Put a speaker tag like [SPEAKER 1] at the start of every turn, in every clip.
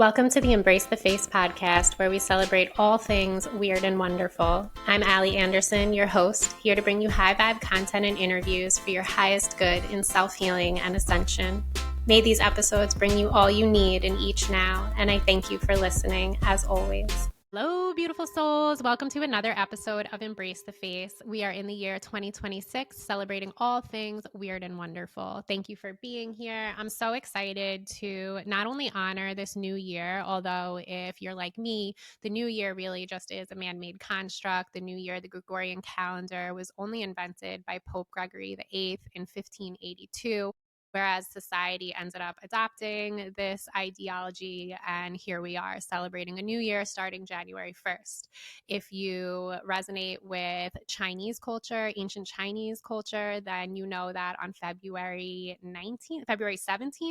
[SPEAKER 1] Welcome to the Embrace the Face podcast, where we celebrate all things weird and wonderful. I'm Allie Anderson, your host, here to bring you high vibe content and interviews for your highest good in self-healing and ascension. May these episodes bring you all you need in each now, and I thank you for listening, as always. Hello, beautiful souls. Welcome to another episode of Embrace the Face. We are in the year 2026, celebrating all things weird and wonderful. Thank you for being here. I'm so excited to not only honor this new year, although if you're like me, the new year really just is a man-made construct. The new year, the Gregorian calendar, was only invented by Pope Gregory the VIII in 1582. Whereas society ended up adopting this ideology, and here we are celebrating a new year starting January 1st. If you resonate with Chinese culture, ancient Chinese culture, then you know that on February 17th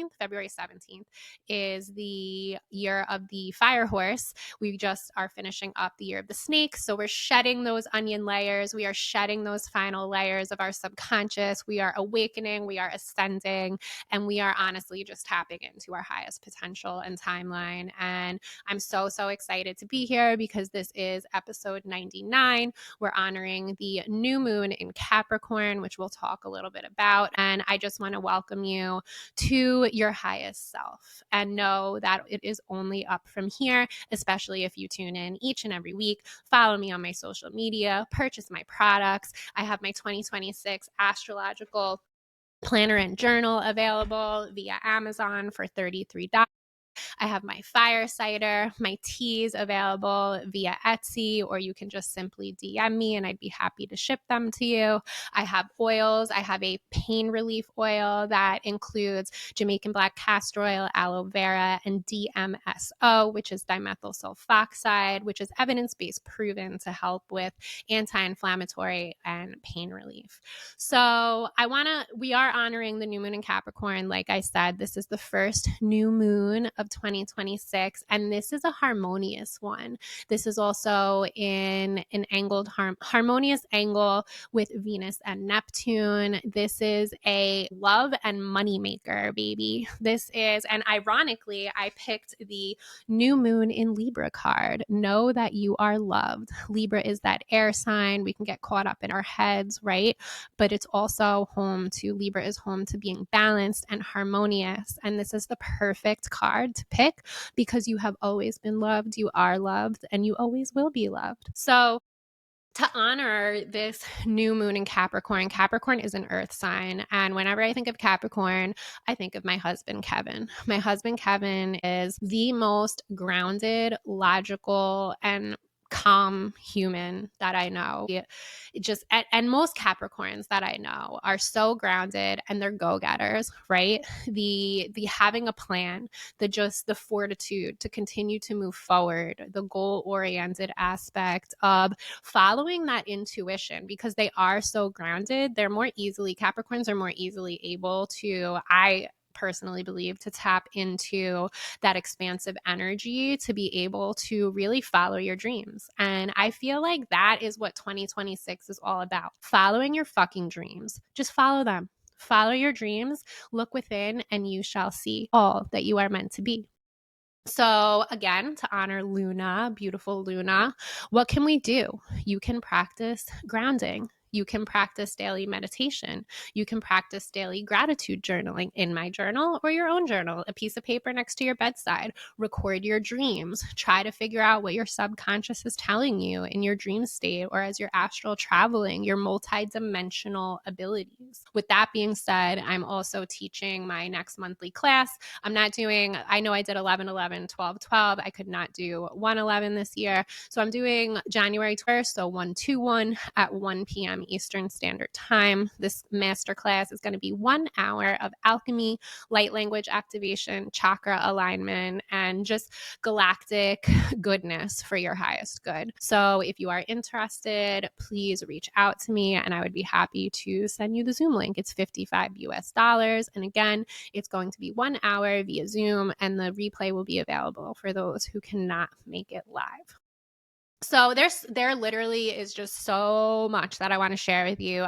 [SPEAKER 1] is the year of the fire horse. We just are finishing up the year of the snake. So we're shedding those onion layers. We are shedding those final layers of our subconscious. We are awakening. We are ascending. And we are honestly just tapping into our highest potential and timeline. And I'm so excited to be here because this is episode 99. We're honoring the new moon in Capricorn, which we'll talk a little bit about. And I just want to welcome you to your highest self and know that it is only up from here, especially if you tune in each and every week. Follow me on my social media, purchase my products. I have my 2026 astrological planner and journal available via Amazon for $33. I have my fire cider, my teas available via Etsy, or you can just simply DM me and I'd be happy to ship them to you. I have oils. I have a pain relief oil that includes Jamaican black castor oil, aloe vera, and DMSO, which is dimethyl sulfoxide, which is evidence-based proven to help with anti-inflammatory and pain relief. So we are honoring the new moon in Capricorn. Like I said, this is the first new moon of 2026, and this is a harmonious one. This is also in an angled harmonious angle with Venus and Neptune. This is a love and money maker, baby. This is, and ironically, I picked the new moon in Libra card. Know that you are loved. Libra is that air sign. We can get caught up in our heads, right? But it's also home to, Libra is home to being balanced and harmonious. And this is the perfect card to pick because you have always been loved, you are loved, and you always will be loved. So to honor this new moon in Capricorn, Capricorn is an earth sign. And whenever I think of Capricorn, I think of my husband, Kevin. My husband, Kevin, is the most grounded, logical, and calm human that I know. And most Capricorns that I know are so grounded and they're go-getters, right? The having a plan, the fortitude to continue to move forward, the goal-oriented aspect of following that intuition, because they are so grounded. Capricorns are more easily able to, I personally believe, to tap into that expansive energy to be able to really follow your dreams. And I feel like that is what 2026 is all about. Following your fucking dreams. Just follow them. Follow your dreams, look within, and you shall see all that you are meant to be. So again, to honor Luna, beautiful Luna, what can we do? You can practice grounding. You can practice daily meditation. You can practice daily gratitude journaling in my journal or your own journal, a piece of paper next to your bedside. Record your dreams. Try to figure out what your subconscious is telling you in your dream state or as you're astral traveling, your multidimensional abilities. With that being said, I'm also teaching my next monthly class. I know I did 11/11, 12/12. I could not do 1/11 this year. So I'm doing January 1st, so 1/2/1 at 1 p.m. Eastern Standard Time. This masterclass is going to be 1 hour of alchemy, light language activation, chakra alignment, and just galactic goodness for your highest good. So if you are interested, please reach out to me and I would be happy to send you the Zoom link. It's $55. And again, it's going to be 1 hour via Zoom, and the replay will be available for those who cannot make it live. So there literally is just so much that I want to share with you.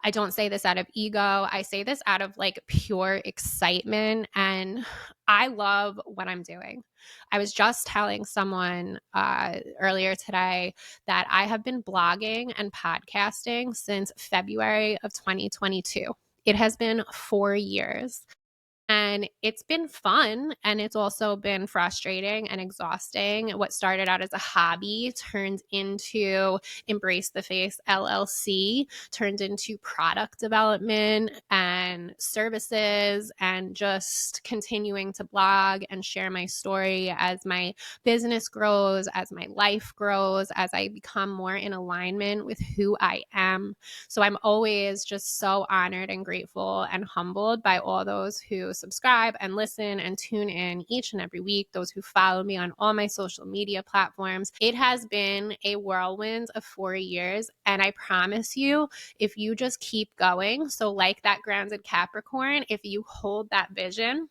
[SPEAKER 1] I don't say this out of ego. I say this out of like pure excitement, and I love what I'm doing. I was just telling someone earlier today that I have been blogging and podcasting since February of 2022. It has been 4 years. And it's been fun, and it's also been frustrating and exhausting. What started out as a hobby turned into Embrace the Face LLC, turned into product development and services, and just continuing to blog and share my story as my business grows, as my life grows, as I become more in alignment with who I am. So I'm always just so honored and grateful and humbled by all those who subscribe and listen and tune in each and every week, those who follow me on all my social media platforms. It has been a whirlwind of 4 years, and I promise you, if you just keep going, so like that grounded Capricorn, if you hold that vision,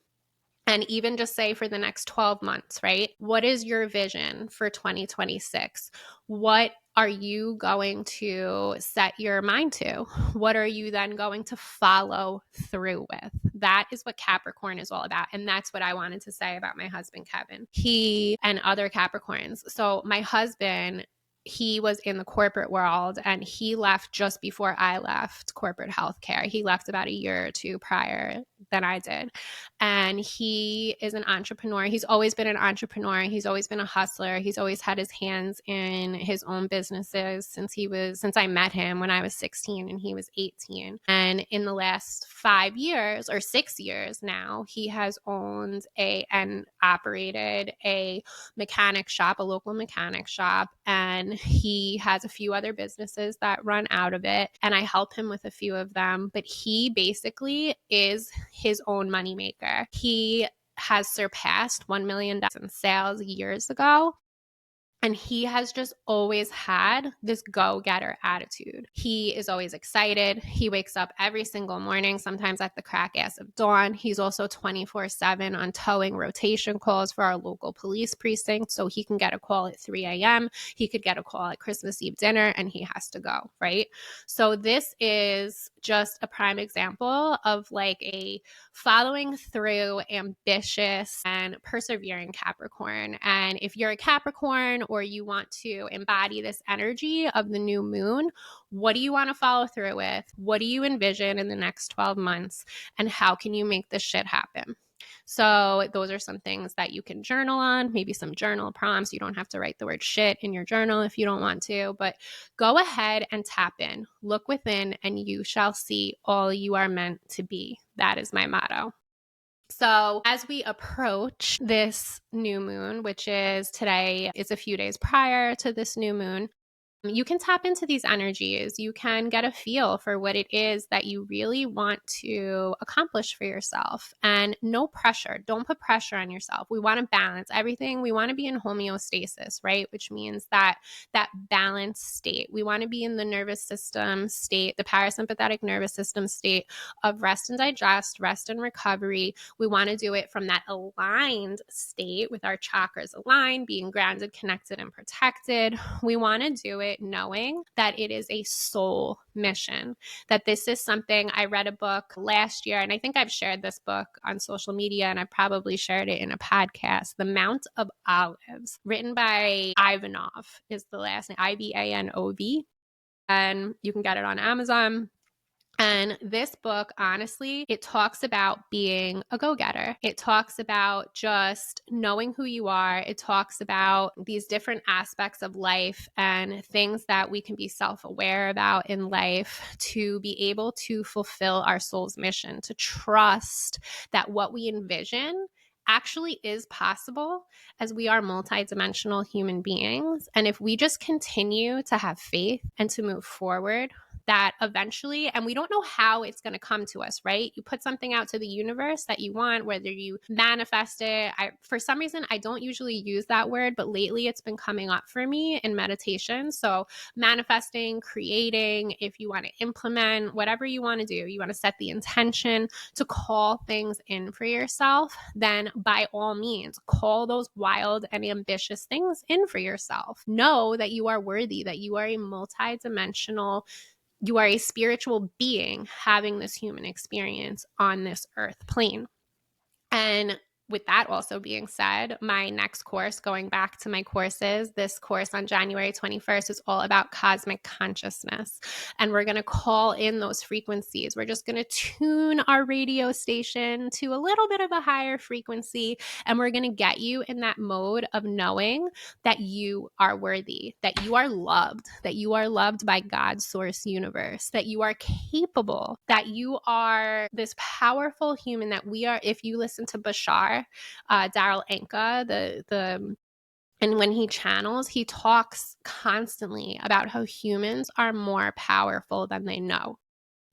[SPEAKER 1] and even just say for the next 12 months, right? What is your vision for 2026? What are you going to set your mind to? What are you then going to follow through with? That is what Capricorn is all about. And that's what I wanted to say about my husband, Kevin. He and other Capricorns. So my husband, he was in the corporate world, and he left just before I left corporate healthcare. He left about a year or two prior than I did. And he is an entrepreneur. He's always been an entrepreneur. He's always been a hustler. He's always had his hands in his own businesses since I met him when I was 16 and he was 18. And in the last 5 years or 6 years now, he has owned and operated a mechanic shop, a local mechanic shop, and he has a few other businesses that run out of it, and I help him with a few of them. But he basically is his own moneymaker. He has surpassed $1 million in sales years ago. And he has just always had this go-getter attitude. He is always excited. He wakes up every single morning, sometimes at the crack ass of dawn. He's also 24/7 on towing rotation calls for our local police precinct. So he can get a call at 3 a.m. He could get a call at Christmas Eve dinner, and he has to go, right? So this is just a prime example of like a following through, ambitious, and persevering Capricorn. And if you're a Capricorn or you want to embody this energy of the new moon, what do you want to follow through with? What do you envision in the next 12 months? And how can you make this shit happen? So those are some things that you can journal on, maybe some journal prompts. You don't have to write the word shit in your journal if you don't want to, but go ahead and tap in, look within, and you shall see all you are meant to be. That is my motto. So as we approach this new moon, which is today, is a few days prior to this new moon, you can tap into these energies. You can get a feel for what it is that you really want to accomplish for yourself, and no pressure. Don't put pressure on yourself. We want to balance everything. We want to be in homeostasis, right? Which means that balanced state. We want to be in the nervous system state, the parasympathetic nervous system state of rest and digest, rest and recovery. We want to do it from that aligned state with our chakras aligned, being grounded, connected, and protected. We want to do it knowing that it is a soul mission, that this is something. I read a book last year, and I think I've shared this book on social media, and I probably shared it in a podcast, The Mount of Olives, written by Ivanov is the last name, Ivanov, and you can get it on Amazon. And this book, honestly, it talks about being a go-getter. It talks about just knowing who you are. It talks about these different aspects of life and things that we can be self-aware about in life to be able to fulfill our soul's mission, to trust that what we envision actually is possible, as we are multidimensional human beings. And if we just continue to have faith and to move forward, that eventually, and we don't know how it's going to come to us, right? You put something out to the universe that you want, whether you manifest it. For some reason, I don't usually use that word, but lately it's been coming up for me in meditation. So manifesting, creating, if you want to implement, whatever you want to do, you want to set the intention to call things in for yourself, then by all means, call those wild and ambitious things in for yourself. Know that you are worthy, that you are a multidimensional, you are a spiritual being having this human experience on this earth plane. And with that also being said, my next course, going back to my courses, this course on January 21st is all about cosmic consciousness. And we're going to call in those frequencies. We're just going to tune our radio station to a little bit of a higher frequency. And we're going to get you in that mode of knowing that you are worthy, that you are loved by God's source universe, that you are capable, that you are this powerful human, that we are, if you listen to Bashar, Daryl Anka, and when he channels, he talks constantly about how humans are more powerful than they know.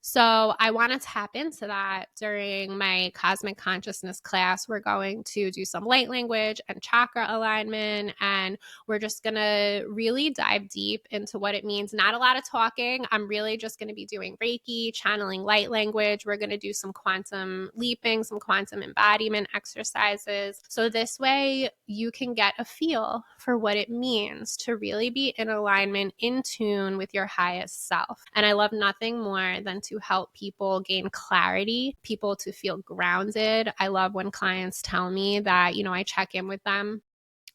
[SPEAKER 1] So I want to tap into that during my cosmic consciousness class. We're going to do some light language and chakra alignment, and we're just going to really dive deep into what it means. Not a lot of talking. I'm really just going to be doing Reiki, channeling light language. We're going to do some quantum leaping, some quantum embodiment exercises. So this way you can get a feel for what it means to really be in alignment, in tune with your highest self. And I love nothing more than to help people gain clarity, people to feel grounded. I love when clients tell me that, I check in with them,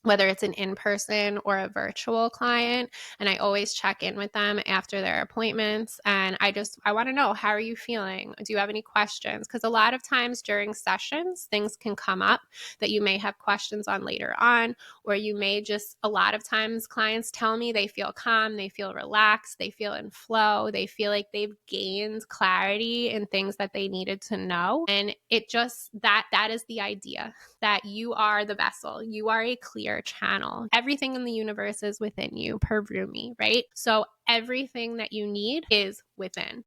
[SPEAKER 1] whether it's an in-person or a virtual client. And I always check in with them after their appointments. And I want to know, how are you feeling? Do you have any questions? Because a lot of times during sessions, things can come up that you may have questions on later on, or you may just, a lot of times clients tell me they feel calm, they feel relaxed, they feel in flow, they feel like they've gained clarity in things that they needed to know. And it just, that is the idea, that you are the vessel, you are a clear channel. Everything in the universe is within you, per Rumi, right? So everything that you need is within.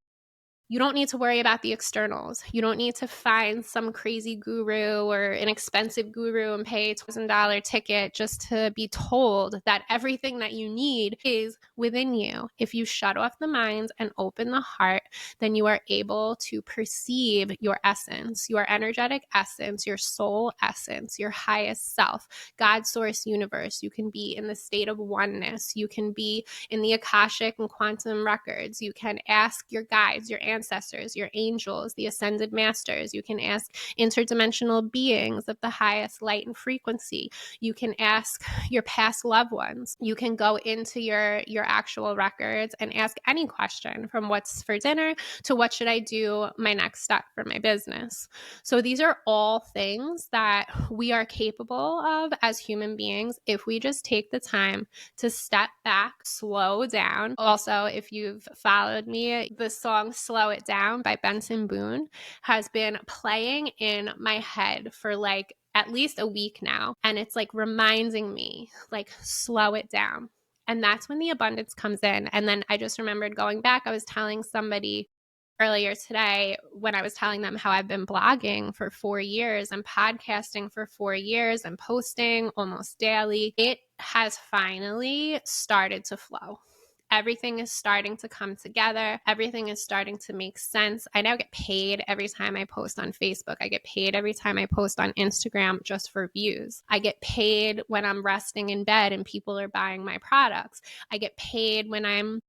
[SPEAKER 1] You don't need to worry about the externals. You don't need to find some crazy guru or an expensive guru and pay a $1,000 ticket just to be told that everything that you need is within you. If you shut off the mind and open the heart, then you are able to perceive your essence, your energetic essence, your soul essence, your highest self, God's source universe. You can be in the state of oneness. You can be in the Akashic and quantum records. You can ask your guides, your ancestors, your angels, the ascended masters. You can ask interdimensional beings of the highest light and frequency. You can ask your past loved ones. You can go into your actual records and ask any question, from what's for dinner to what should I do my next step for my business. So these are all things that we are capable of as human beings if we just take the time to step back, slow down. Also, if you've followed me, the song Slow It Down by Benson Boone has been playing in my head for like at least a week now. And it's like reminding me, like, slow it down. And that's when the abundance comes in. And then I just remembered going back, I was telling somebody earlier today when I was telling them how I've been blogging for 4 years and podcasting for 4 years and posting almost daily. It has finally started to flow. Everything is starting to come together. Everything is starting to make sense. I now get paid every time I post on Facebook. I get paid every time I post on Instagram just for views. I get paid when I'm resting in bed and people are buying my products. I get paid when I'm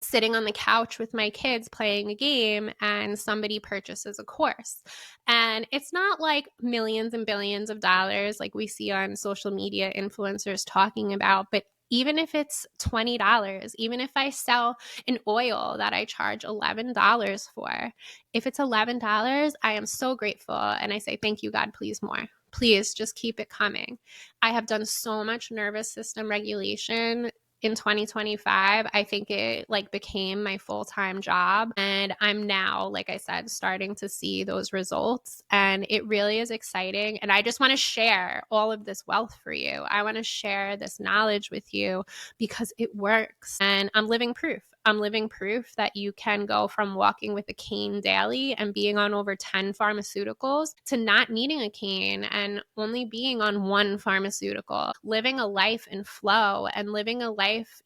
[SPEAKER 1] sitting on the couch with my kids playing a game and somebody purchases a course. And it's not like millions and billions of dollars like we see on social media influencers talking about, but even if it's $20, even if I sell an oil that I charge $11 for, if it's $11, I am so grateful. And I say, thank you, God, please more. Please just keep it coming. I have done so much nervous system regulation in 2025. I think it like became my full-time job. And I'm now, like I said, starting to see those results. And it really is exciting. And I just want to share all of this wealth for you. I want to share this knowledge with you because it works. And I'm living proof. I'm living proof that you can go from walking with a cane daily and being on over 10 pharmaceuticals to not needing a cane and only being on one pharmaceutical, living a life in flow and living a life,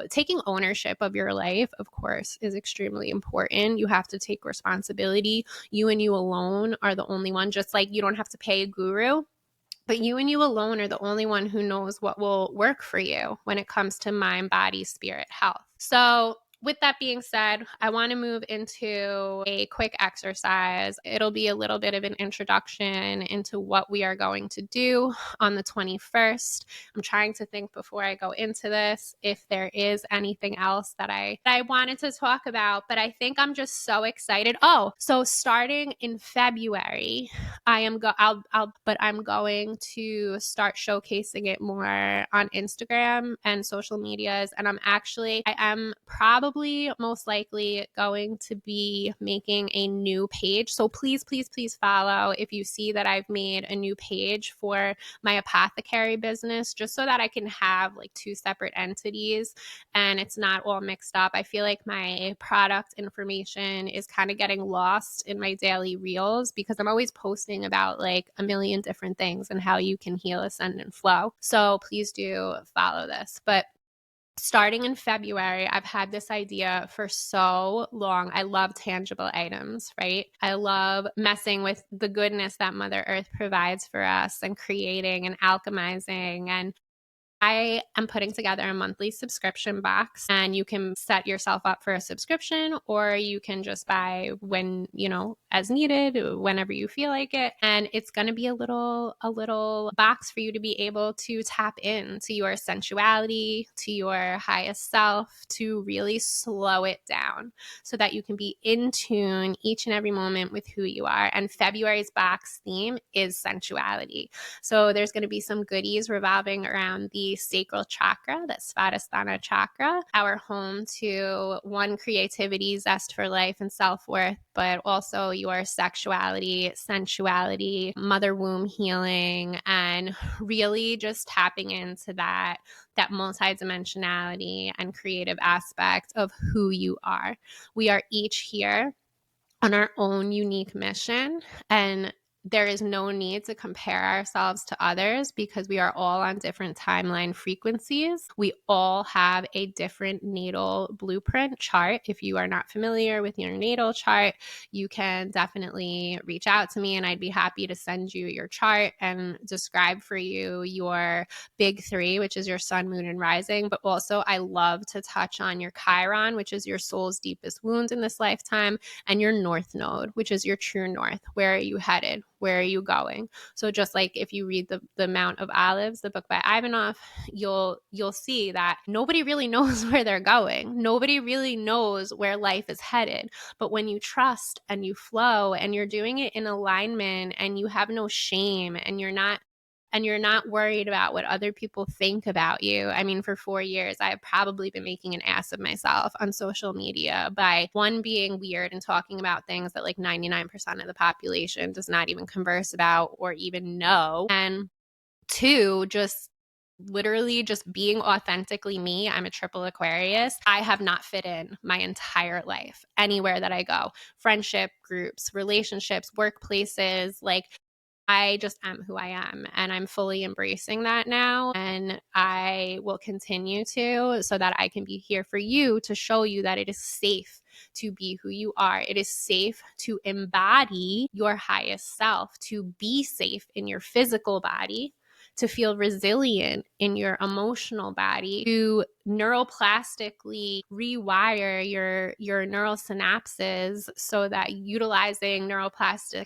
[SPEAKER 1] taking ownership of your life, of course, is extremely important. You have to take responsibility. You and you alone are the only one, just like you don't have to pay a guru. But you and you alone are the only one who knows what will work for you when it comes to mind, body, spirit, health. So with that being said, I want to move into a quick exercise. It'll be a little bit of an introduction into what we are going to do on the 21st. I'm trying to think before I go into this if there is anything else that I wanted to talk about, but I think I'm just so excited. Oh, so starting in February, I'm going to start showcasing it more on Instagram and social medias, and I am probably most likely going to be making a new page. So please, please, please follow if you see that I've made a new page for my apothecary business, just so that I can have like two separate entities and it's not all mixed up. I feel like my product information is kind of getting lost in my daily reels because I'm always posting about like a million different things and how you can heal, ascend, and flow. So please do follow this. But starting in February, I've had this idea for so long. I love tangible items, right? I love messing with the goodness that Mother Earth provides for us and creating and alchemizing. And I am putting together a monthly subscription box, and you can set yourself up for a subscription, or you can just buy when, as needed, whenever you feel like it. And it's going to be a little box for you to be able to tap into your sensuality, to your highest self, to really slow it down so that you can be in tune each and every moment with who you are. And February's box theme is sensuality. So there's going to be some goodies revolving around the sacral chakra, that Svadhisthana chakra, our home to one, creativity, zest for life, and self-worth, but also your sexuality, sensuality, mother womb healing, and really just tapping into that multidimensionality and creative aspect of who you are. We are each here on our own unique mission, and there is no need to compare ourselves to others because we are all on different timeline frequencies. We all have a different natal blueprint chart. If you are not familiar with your natal chart, you can definitely reach out to me and I'd be happy to send you your chart and describe for you your big three, which is your sun, moon, and rising. But also I love to touch on your Chiron, which is your soul's deepest wound in this lifetime, and your north node, which is your true north. Where are you headed? Where are you going? So just like if you read the Mount of Olives, the book by Ivanov, you'll see that nobody really knows where they're going. Nobody really knows where life is headed. But when you trust and you flow and you're doing it in alignment and you have no shame and you're not worried about what other people think about you. I mean, for 4 years, I have probably been making an ass of myself on social media by, one, being weird and talking about things that like 99% of the population does not even converse about or even know. And two, just literally just being authentically me. I'm a triple Aquarius. I have not fit in my entire life anywhere that I go. Friendship groups, relationships, workplaces, like I just am who I am, and I'm fully embracing that now, and I will continue to, so that I can be here for you to show you that it is safe to be who you are. It is safe to embody your highest self, to be safe in your physical body, to feel resilient in your emotional body, to neuroplastically rewire your neural synapses so that utilizing neuroplastic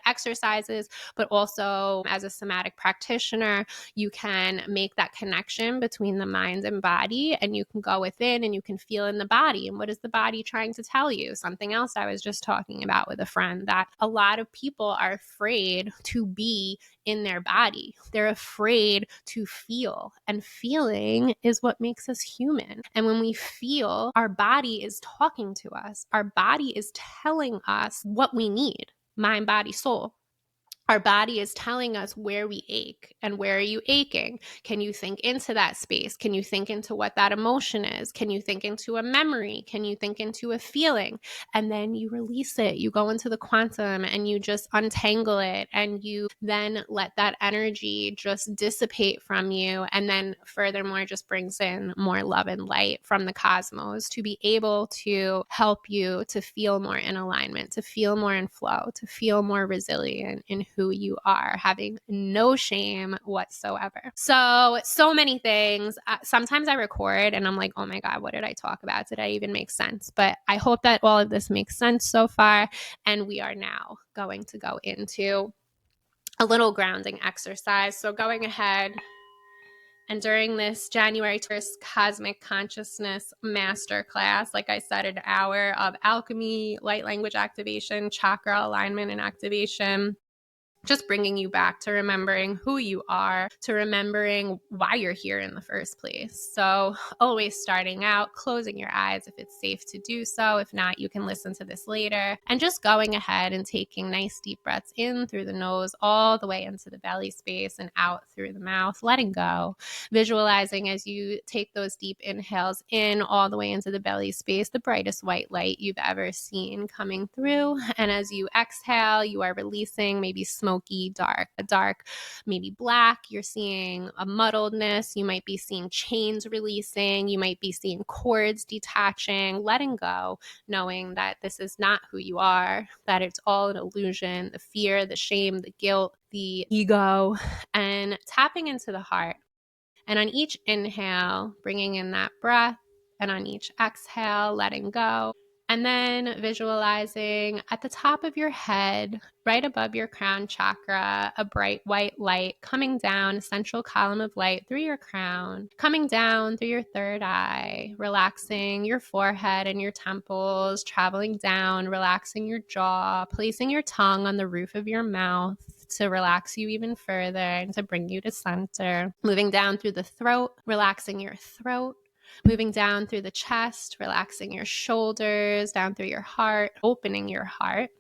[SPEAKER 1] exercises, but also as a somatic practitioner, you can make that connection between the mind and body, and you can go within and you can feel in the body. And what is the body trying to tell you? Something else I was just talking about with a friend, that a lot of people are afraid to be in their body. They're afraid to feel, and feeling is what makes us human. And when we feel, our body is talking to us. Our body is telling us what we need. Mind, body, soul. Our body is telling us where we ache. And where are you aching? Can you think into that space? Can you think into what that emotion is? Can you think into a memory? Can you think into a feeling? And then you release it. You go into the quantum and you just untangle it, and you then let that energy just dissipate from you. And then furthermore, just brings in more love and light from the cosmos to be able to help you to feel more in alignment, to feel more in flow, to feel more resilient in who you are, having no shame whatsoever. So many things. Sometimes I record and I'm like, oh my God, what did I talk about? Did I even make sense? But I hope that all of this makes sense so far. And we are now going to go into a little grounding exercise. So going ahead, and during this January 1st Cosmic Consciousness Masterclass, like I said, an hour of alchemy, light language activation, chakra alignment and activation, just bringing you back to remembering who you are, to remembering why you're here in the first place. So always starting out, closing your eyes if it's safe to do so. If not, you can listen to this later. And just going ahead and taking nice deep breaths in through the nose, all the way into the belly space and out through the mouth, letting go. Visualizing as you take those deep inhales in all the way into the belly space, the brightest white light you've ever seen coming through. And as you exhale, you are releasing maybe smoky, dark, maybe black. You're seeing a muddledness. You might be seeing chains releasing. You might be seeing cords detaching, letting go, knowing that this is not who you are, that it's all an illusion, the fear, the shame, the guilt, the ego, and tapping into the heart. And on each inhale, bringing in that breath, and on each exhale, letting go. And then visualizing at the top of your head, right above your crown chakra, a bright white light coming down, a central column of light through your crown, coming down through your third eye, relaxing your forehead and your temples, traveling down, relaxing your jaw, placing your tongue on the roof of your mouth to relax you even further and to bring you to center. Moving down through the throat, relaxing your throat. Moving down through the chest, relaxing your shoulders, down through your heart, opening your heart.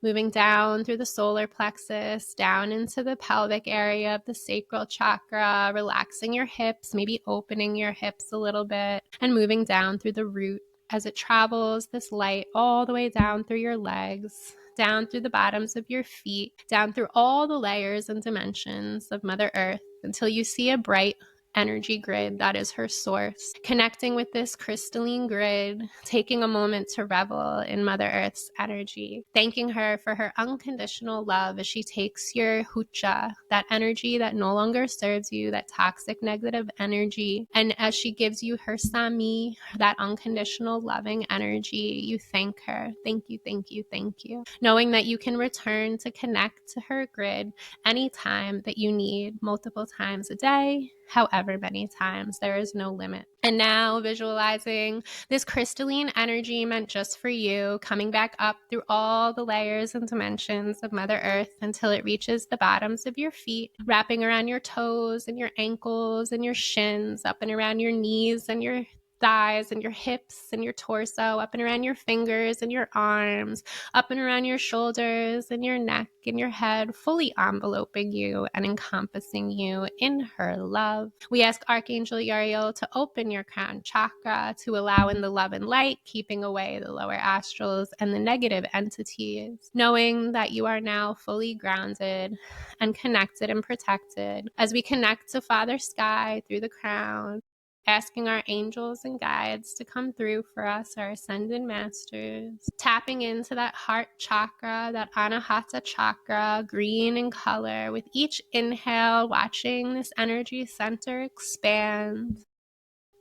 [SPEAKER 1] Moving down through the solar plexus, down into the pelvic area of the sacral chakra, relaxing your hips, maybe opening your hips a little bit, and moving down through the root as it travels this light all the way down through your legs, down through the bottoms of your feet, down through all the layers and dimensions of Mother Earth until you see a bright energy grid that is her source. Connecting with this crystalline grid, taking a moment to revel in Mother Earth's energy, thanking her for her unconditional love as she takes your hucha, that energy that no longer serves you, that toxic negative energy, and as she gives you her sami, that unconditional loving energy, you thank her. Thank you, thank you, thank you. Knowing that you can return to connect to her grid anytime that you need, multiple times a day, however many times. There is no limit. And now visualizing this crystalline energy meant just for you, coming back up through all the layers and dimensions of Mother Earth until it reaches the bottoms of your feet, wrapping around your toes and your ankles and your shins, up and around your knees and your thighs and your hips and your torso, up and around your fingers and your arms, up and around your shoulders and your neck and your head, fully enveloping you and encompassing you in her love. We ask Archangel Uriel to open your crown chakra to allow in the love and light, keeping away the lower astrals and the negative entities, knowing that you are now fully grounded and connected and protected as we connect to Father Sky through the crown, asking our angels and guides to come through for us, our ascended masters, tapping into that heart chakra, that anahata chakra, green in color. With each inhale, watching this energy center expand,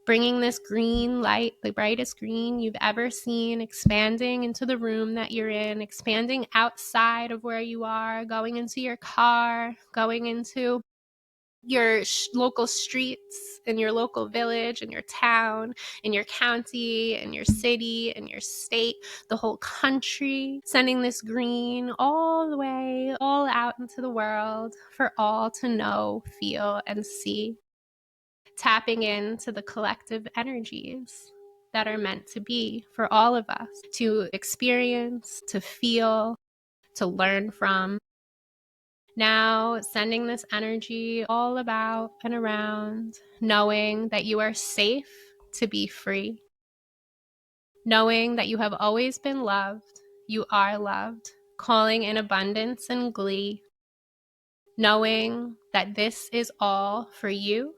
[SPEAKER 1] bringing this green light, the brightest green you've ever seen, expanding into the room that you're in, expanding outside of where you are, going into your car, going into your local streets, in your local village, in your town, in your county, in your city, in your state, the whole country, sending this green all the way, all out into the world for all to know, feel, and see. Tapping into the collective energies that are meant to be for all of us to experience, to feel, to learn from. Now, sending this energy all about and around, knowing that you are safe to be free, knowing that you have always been loved, you are loved, calling in abundance and glee, knowing that this is all for you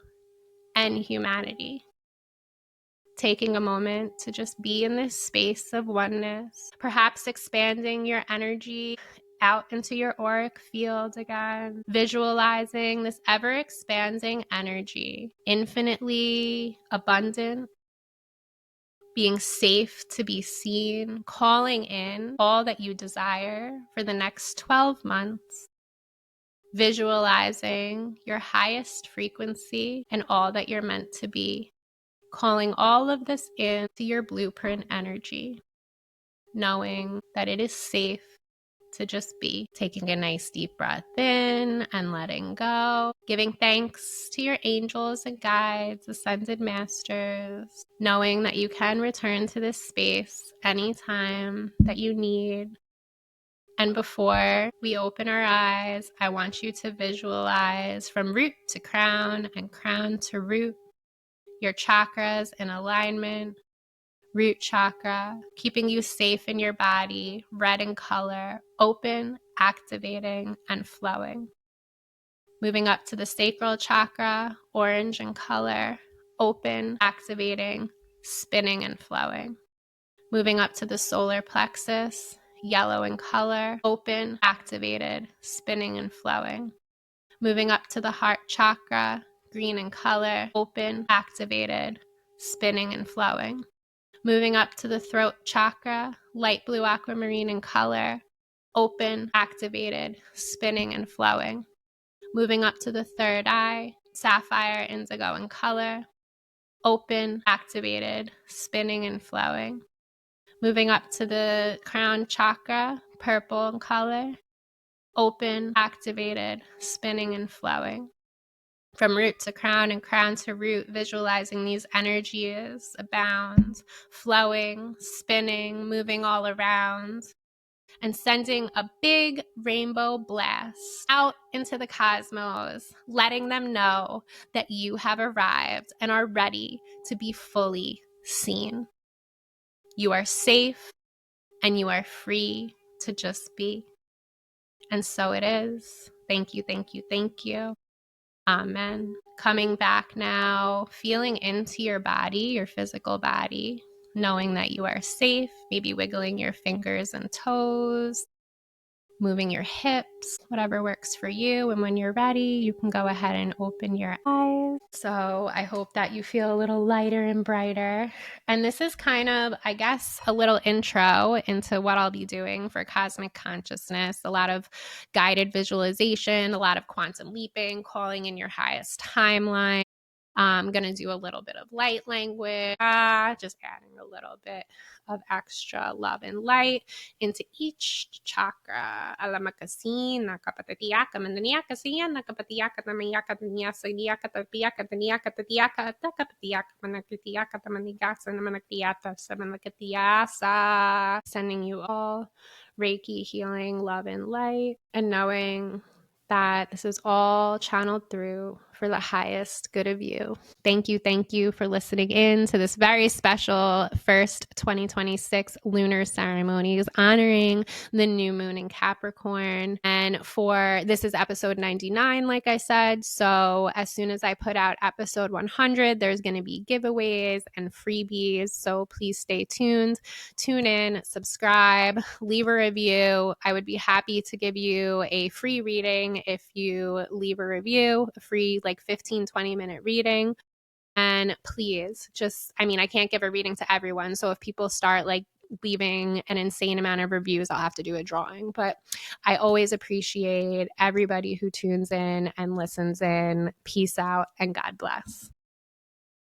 [SPEAKER 1] and humanity. Taking a moment to just be in this space of oneness, perhaps expanding your energy out into your auric field again, visualizing this ever expanding energy, infinitely abundant, being safe to be seen, calling in all that you desire for the next 12 months, visualizing your highest frequency and all that you're meant to be, calling all of this into your blueprint energy, knowing that it is safe to just be, taking a nice deep breath in and letting go, giving thanks to your angels and guides, ascended masters, knowing that you can return to this space anytime that you need. And before we open our eyes, I want you to visualize from root to crown and crown to root, your chakras in alignment. Root chakra, keeping you safe in your body, red in color, open, activating, and flowing. Moving up to the sacral chakra, orange in color, open, activating, spinning, and flowing. Moving up to the solar plexus, yellow in color, open, activated, spinning, and flowing. Moving up to the heart chakra, green in color, open, activated, spinning, and flowing. Moving up to the throat chakra, light blue aquamarine in color, open, activated, spinning, and flowing. Moving up to the third eye, sapphire indigo in color, open, activated, spinning, and flowing. Moving up to the crown chakra, purple in color, open, activated, spinning, and flowing. From root to crown and crown to root, visualizing these energies abound, flowing, spinning, moving all around, and sending a big rainbow blast out into the cosmos, letting them know that you have arrived and are ready to be fully seen. You are safe and you are free to just be. And so it is. Thank you, thank you, thank you. Amen. Coming back now, feeling into your body, your physical body, knowing that you are safe, maybe wiggling your fingers and toes, moving your hips, whatever works for you. And when you're ready, you can go ahead and open your eyes. So I hope that you feel a little lighter and brighter. And this is kind of, I guess, a little intro into what I'll be doing for cosmic consciousness. A lot of guided visualization, a lot of quantum leaping, calling in your highest timeline. I'm going to do a little bit of light language, just adding a little bit of extra love and light into each chakra. Alamakasina, kapatatiaka, mandaniaka, siyana, kapatiaka, tamayaka, tanyasa, diaka, tapiaka, taniaka, tatiaka, takapatiaka, manakitiaka, tamanigasa, namanaktiata, samanakatiasa. Sending you all Reiki, healing, love, and light, and knowing that this is all channeled through for the highest good of you. Thank you for listening in to this very special first 2026 lunar ceremonies honoring the new moon in Capricorn. And this is episode 99, like I said. So as soon as I put out episode 100, there's going to be giveaways and freebies. So please stay tuned, tune in, subscribe, leave a review. I would be happy to give you a free reading if you leave a review, a free 15-20 minute reading. And please I can't give a reading to everyone. So if people start leaving an insane amount of reviews, I'll have to do a drawing. But I always appreciate everybody who tunes in and listens in. Peace out and God bless.